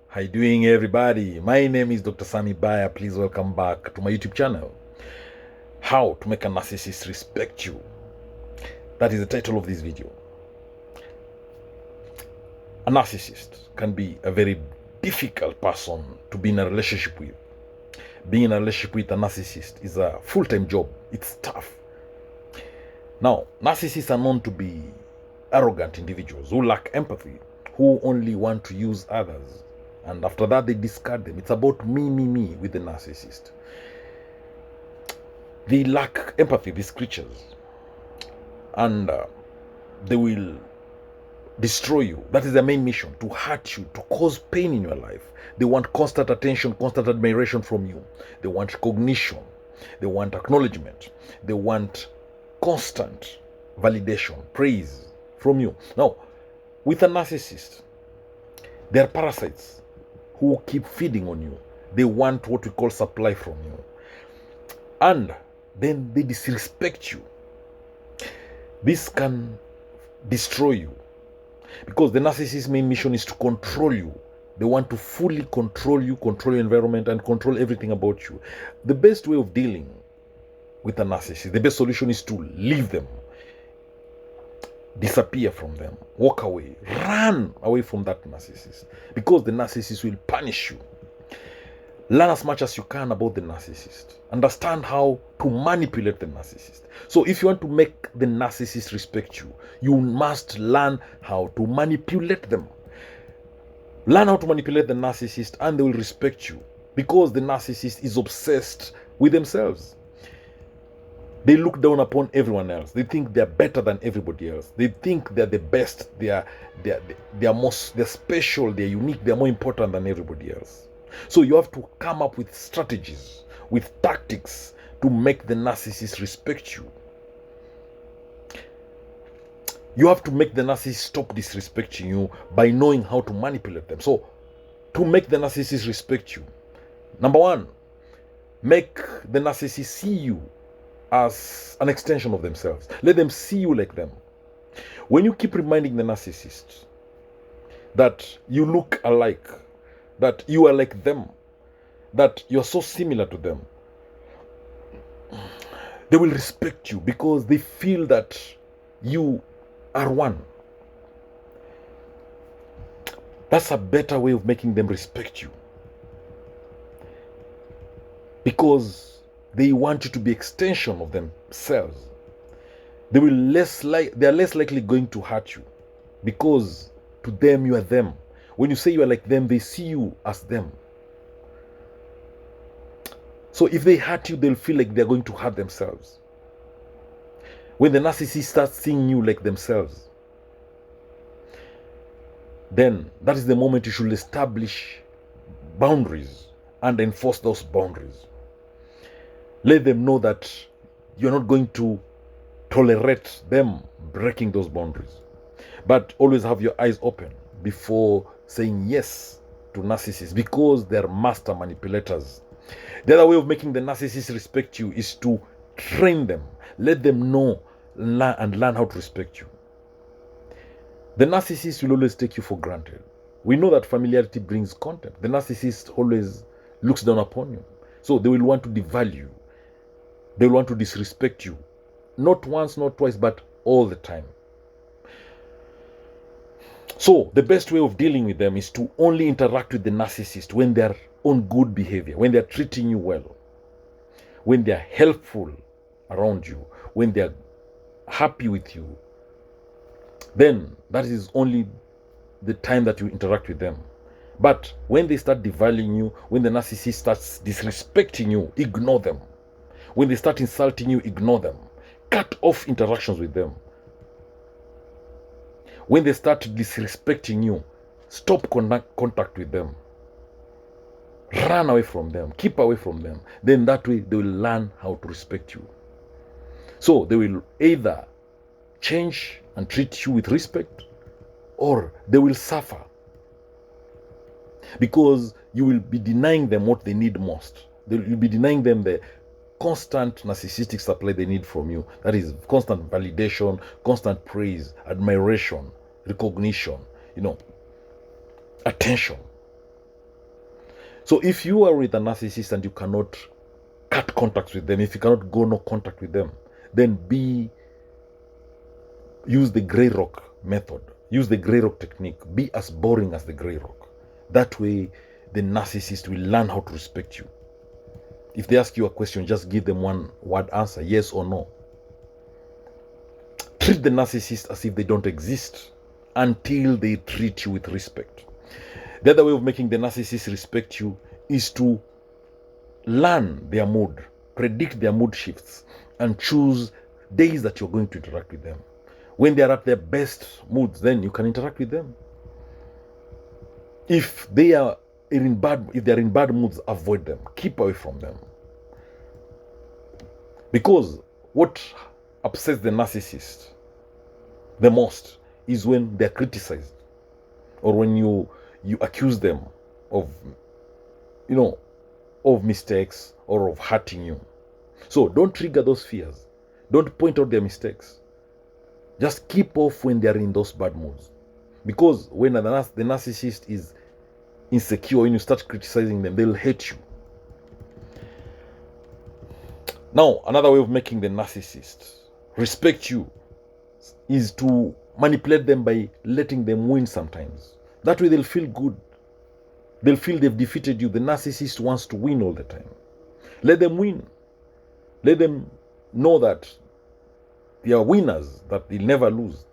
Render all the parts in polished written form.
How you doing, everybody? My name is Dr. Sami Baya. Please welcome back to my YouTube channel. How to make a narcissist respect you. That is the title of this video. A narcissist can be a very difficult person to be in a relationship with. Being in a relationship with a narcissist is a full-time job. It's tough. Now, narcissists are known to be arrogant individuals who lack empathy, who only want to use others. And after that, they discard them. It's about me with the narcissist. They lack empathy, these creatures. And they will destroy you. That is their main mission, to hurt you, to cause pain in your life. They want constant attention, constant admiration from you. They want recognition. They want acknowledgement. They want constant validation, praise from you. Now, with a narcissist, they are parasites who keep feeding on you. They want what we call supply from you. And then they disrespect you. This can destroy you. Because the narcissist's main mission is to control you. They want to fully control you, control your environment, and control everything about you. The best way of dealing with a narcissist, the best solution is to leave them. Disappear from them. Walk away. Run away from that narcissist. Because the narcissist will punish you. Learn as much as you can about the narcissist. Understand how to manipulate the narcissist. So if you want to make the narcissist respect you, you must learn how to manipulate them. Learn how to manipulate the narcissist and they will respect you. Because the narcissist is obsessed with themselves. They look down upon everyone else. They think they're better than everybody else. They think they're the best. They're special. They're unique. They're more important than everybody else. So you have to come up with strategies, with tactics to make the narcissist respect you. You have to make the narcissist stop disrespecting you by knowing how to manipulate them. So to make the narcissist respect you, number one, make the narcissist see you as an extension of themselves. Let them see you like them. When you keep reminding the narcissist that you look alike, that you are like them, that you're so similar to them, they will respect you because they feel that you are one. That's a better way of making them respect you. Because they want you to be extension of themselves. They are less likely going to hurt you because to them you are them. When you say you are like them, they see you as them. So if they hurt you, they'll feel like they're going to hurt themselves. When the narcissist starts seeing you like themselves, then that is the moment you should establish boundaries and enforce those boundaries. Let them know that you're not going to tolerate them breaking those boundaries. But always have your eyes open before saying yes to narcissists because they're master manipulators. The other way of making the narcissist respect you is to train them. Let them know and learn how to respect you. The narcissist will always take you for granted. We know that familiarity brings contempt. The narcissist always looks down upon you. So they will want to devalue you. They will want to disrespect you. Not once, not twice, but all the time. So the best way of dealing with them is to only interact with the narcissist when they are on good behavior, when they are treating you well, when they are helpful around you, when they are happy with you. Then that is only the time that you interact with them. But when they start devaluing you, when the narcissist starts disrespecting you, ignore them. When they start insulting you, ignore them. Cut off interactions with them. When they start disrespecting you, stop contact with them. Run away from them. Keep away from them. Then that way they will learn how to respect you. So they will either change and treat you with respect, or they will suffer. Because you will be denying them what they need most. You'll be denying them the constant narcissistic supply they need from you. That is constant validation, constant praise, admiration, recognition, attention. So if you are with a narcissist and you cannot cut contacts with them, if you cannot go no contact with them, then use the gray rock method. Use the gray rock technique. Be as boring as the gray rock. That way, the narcissist will learn how to respect you. If they ask you a question, just give them one word answer, yes or no. Treat the narcissist as if they don't exist until they treat you with respect. The other way of making the narcissist respect you is to learn their mood, predict their mood shifts, and choose days that you're going to interact with them. When they are at their best moods, then you can interact with them. If they're in bad moods, avoid them. Keep away from them. Because what upsets the narcissist the most is when they're criticized, or when you accuse them of mistakes or of hurting you. So don't trigger those fears. Don't point out their mistakes. Just keep off when they are in those bad moods. Because when the narcissist is insecure, when you start criticizing them, they'll hate you. Now, another way of making the narcissist respect you is to manipulate them by letting them win sometimes. That way they'll feel good. They'll feel they've defeated you. The narcissist wants to win all the time. Let them win. Let them know that they are winners, that they'll never lose.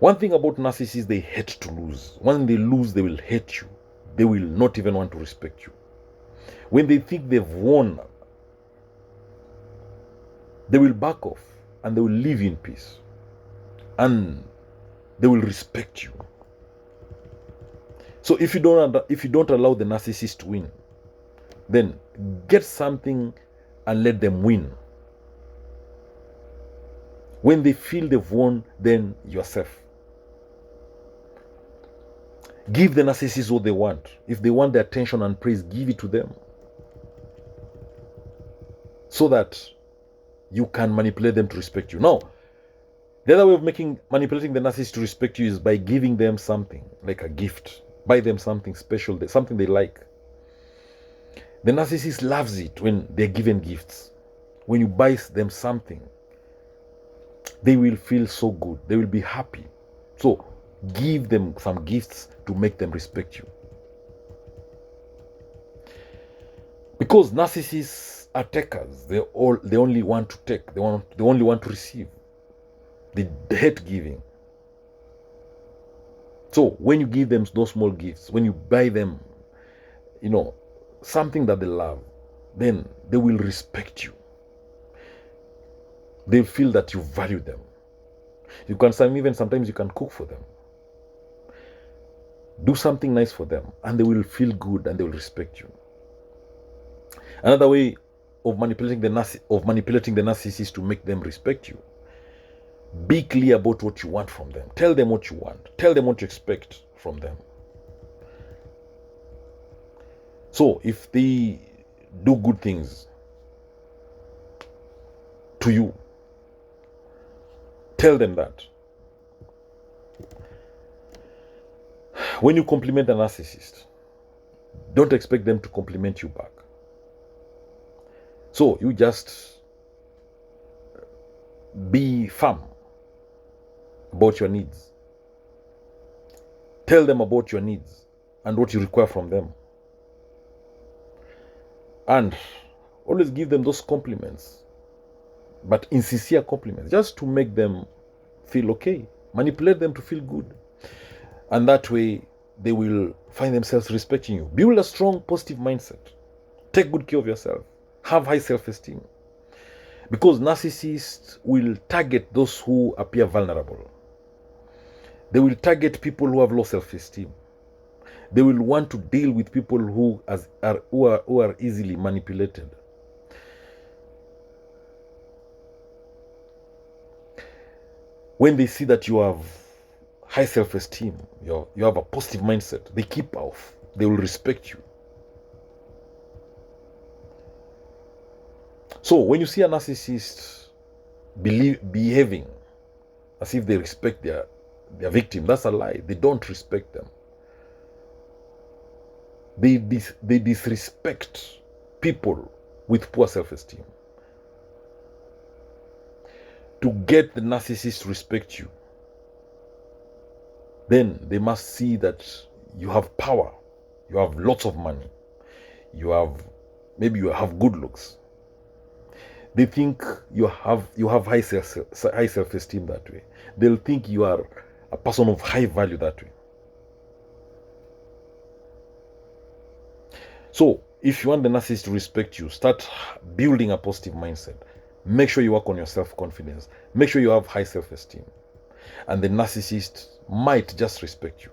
One thing about narcissists, they hate to lose. When they lose, they will hate you. They will not even want to respect you. When they think they've won, they will back off and they will live in peace. And they will respect you. So if you don't allow the narcissist to win, then get something and let them win. When they feel they've won, then you're safe. Give the narcissist what they want. If they want their attention and praise, give it to them. So that you can manipulate them to respect you. Now, the other way of manipulating the narcissist to respect you is by giving them something, like a gift. Buy them something special, something they like. The narcissist loves it when they're given gifts. When you buy them something, they will feel so good. They will be happy. So give them some gifts to make them respect you. Because narcissists are takers. They only want to take. They only want to receive. They hate giving. So when you give them those small gifts, when you buy them, something that they love, then they will respect you. They feel that you value them. Sometimes you can cook for them. Do something nice for them, and they will feel good and they will respect you. Another way of manipulating the narcissist to make them respect you. Be clear about what you want from them. Tell them what you want. Tell them what you expect from them. So if they do good things to you, tell them that. When you compliment a narcissist, don't expect them to compliment you back. So you just be firm about your needs. Tell them about your needs and what you require from them. And always give them those compliments, but insincere compliments, just to make them feel okay. Manipulate them to feel good. And that way, they will find themselves respecting you. Build a strong, positive mindset. Take good care of yourself. Have high self-esteem. Because narcissists will target those who appear vulnerable. They will target people who have low self-esteem. They will want to deal with people who are easily manipulated. When they see that you have high self-esteem, you have a positive mindset, they keep off. They will respect you. So when you see a narcissist behaving as if they respect their victim, that's a lie. They don't respect them. They disrespect people with poor self-esteem. To get the narcissist to respect you, then they must see that you have power, you have lots of money, maybe you have good looks. They think you have high self-esteem that way. They'll think you are a person of high value that way. So if you want the narcissist to respect you, start building a positive mindset. Make sure you work on your self-confidence. Make sure you have high self-esteem. And the narcissist might just respect you.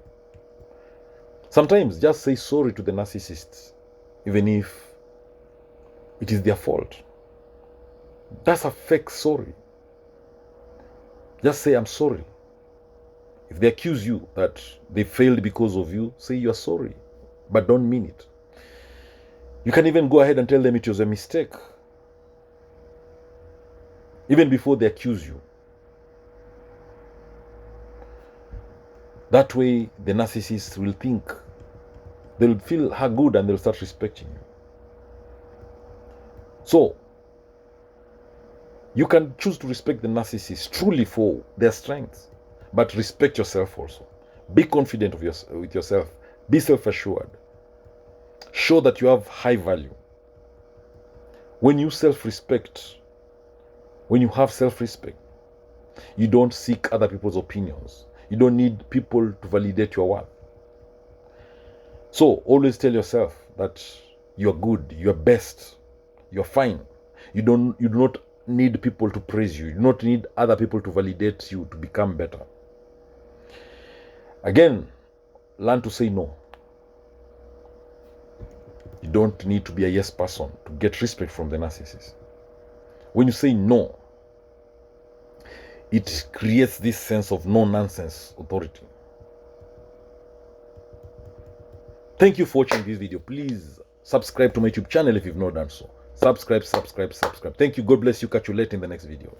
Sometimes just say sorry to the narcissist, even if it is their fault. That's a fake sorry. Just say, I'm sorry. If they accuse you that they failed because of you, say you are sorry, but don't mean it. You can even go ahead and tell them it was a mistake, even before they accuse you. That way, the narcissist will think, they'll feel her good and they'll start respecting you. So, you can choose to respect the narcissist truly for their strengths, but respect yourself also. Be confident with yourself. Be self-assured. Show that you have high value. When you have self-respect, you don't seek other people's opinions. You don't need people to validate your worth. So always tell yourself that you're good, you're best, you're fine. You do not need people to praise you. You do not need other people to validate you to become better. Again, learn to say no. You don't need to be a yes person to get respect from the narcissist. When you say no, it creates this sense of no-nonsense authority. Thank you for watching this video. Please subscribe to my YouTube channel if you've not done so. Subscribe. Thank you. God bless you. Catch you later in the next video.